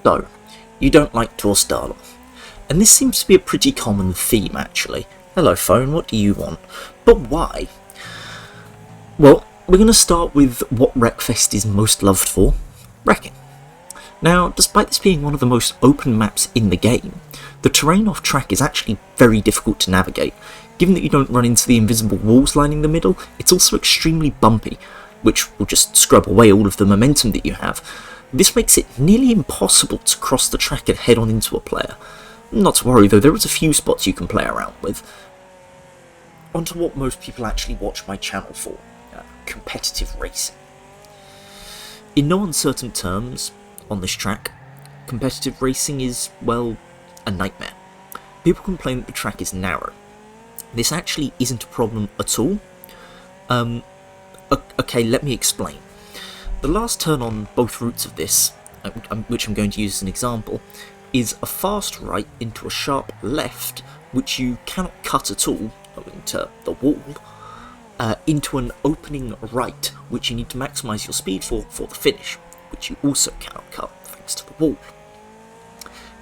So, you don't like Torstalo. And this seems to be a pretty common theme, actually. Hello phone, what do you want? But why? Well, we're going to start with what Wreckfest is most loved for, wrecking. Now, despite this being one of the most open maps in the game, the terrain off track is actually very difficult to navigate. Given that you don't run into the invisible walls lining the middle, it's also extremely bumpy, which will just scrub away all of the momentum that you have. This makes it nearly impossible to cross the track and head on into a player. Not to worry though, there is a few spots you can play around with. On to what most people actually watch my channel for, competitive racing. In no uncertain terms, on this track, competitive racing is, well, a nightmare. People complain that the track is narrow. This actually isn't a problem at all. Okay, let me explain. The last turn on both routes of this, which I'm going to use as an example, is a fast right into a sharp left, which you cannot cut at all, owing to the wall, into an opening right, which you need to maximise your speed for the finish, which you also cannot cut thanks to the wall.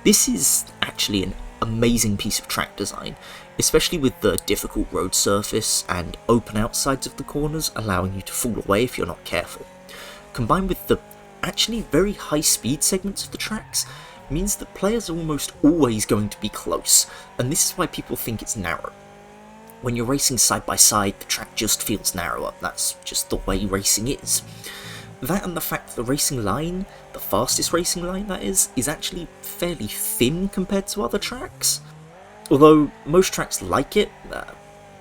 This is actually an amazing piece of track design, especially with the difficult road surface and open outsides of the corners allowing you to fall away if you're not careful. Combined with the actually very high speed segments of the tracks, means that players are almost always going to be close, and this is why people think it's narrow. When you're racing side by side, the track just feels narrower. That's just the way racing is. That and the fact that the racing line, the fastest racing line that is actually fairly thin compared to other tracks. Although most tracks like it,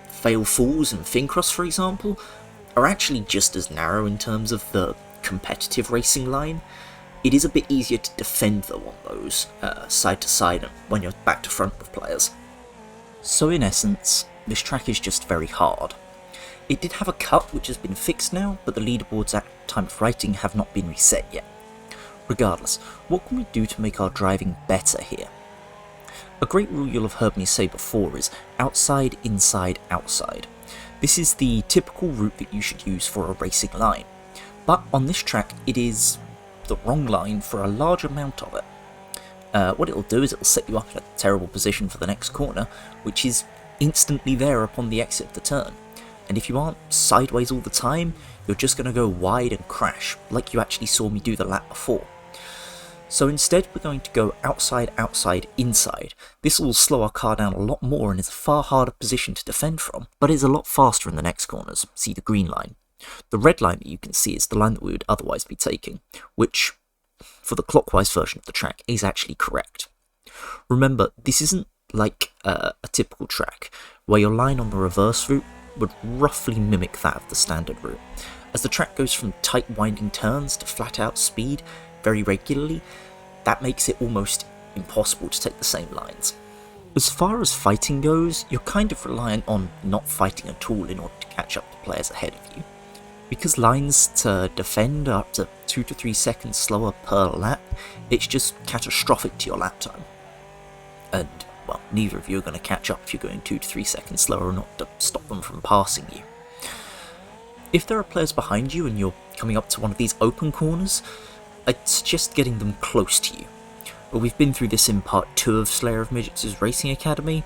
Fail Falls and Fincross for example, are actually just as narrow in terms of the competitive racing line. It is a bit easier to defend though on those, side to side when you're back to front with players. So in essence, this track is just very hard. It did have a cut which has been fixed now, but the leaderboards at time of writing have not been reset yet. Regardless, what can we do to make our driving better here? A great rule you'll have heard me say before is outside, inside, outside. This is the typical route that you should use for a racing line, but on this track it is the wrong line for a large amount of it. What it'll do is it'll set you up in a terrible position for the next corner, which is instantly there upon the exit of the turn. And if you aren't sideways all the time, you're just going to go wide and crash, like you actually saw me do the lap before. So instead we're going to go outside, outside, inside. This will slow our car down a lot more and is a far harder position to defend from, but is a lot faster in the next corners. See the green line. The red line that you can see is the line that we would otherwise be taking, which, for the clockwise version of the track, is actually correct. Remember, this isn't like a typical track, where your line on the reverse route would roughly mimic that of the standard route. As the track goes from tight winding turns to flat out speed very regularly, that makes it almost impossible to take the same lines. As far as fighting goes, you're kind of reliant on not fighting at all in order to catch up to players ahead of you. Because lines to defend are up to 2 to 3 seconds slower per lap, it's just catastrophic to your lap time. And, well, neither of you are going to catch up if you're going 2 to 3 seconds slower or not to stop them from passing you. If there are players behind you and you're coming up to one of these open corners, I'd suggest getting them close to you. But we've been through this in part 2 of Slayer of Midgets' Racing Academy.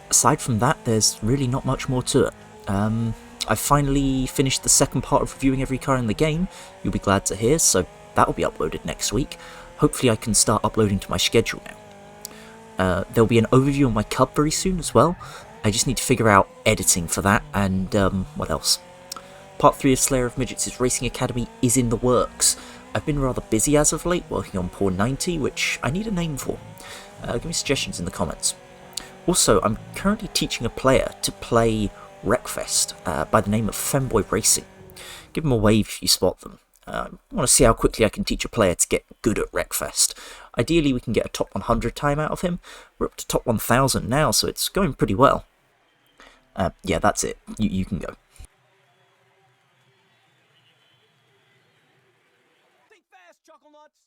Aside from that, there's really not much more to it. I've finally finished the second part of reviewing every car in the game, you'll be glad to hear, so that'll be uploaded next week. Hopefully I can start uploading to my schedule now. There'll be an overview on my Cub very soon as well. I just need to figure out editing for that, and what else? Part 3 of Slayer of Midgets' Racing Academy is in the works. I've been rather busy as of late, working on Poor 90, which I need a name for. Give me suggestions in the comments. Also, I'm currently teaching a player to play Wreckfest by the name of Femboy Racing. Give them a wave if you spot them. I want to see how quickly I can teach a player to get good at Wreckfest. Ideally we can get a top 100 time out of him. We're up to top 1000 now, so it's going pretty well. Yeah, that's it. You can go.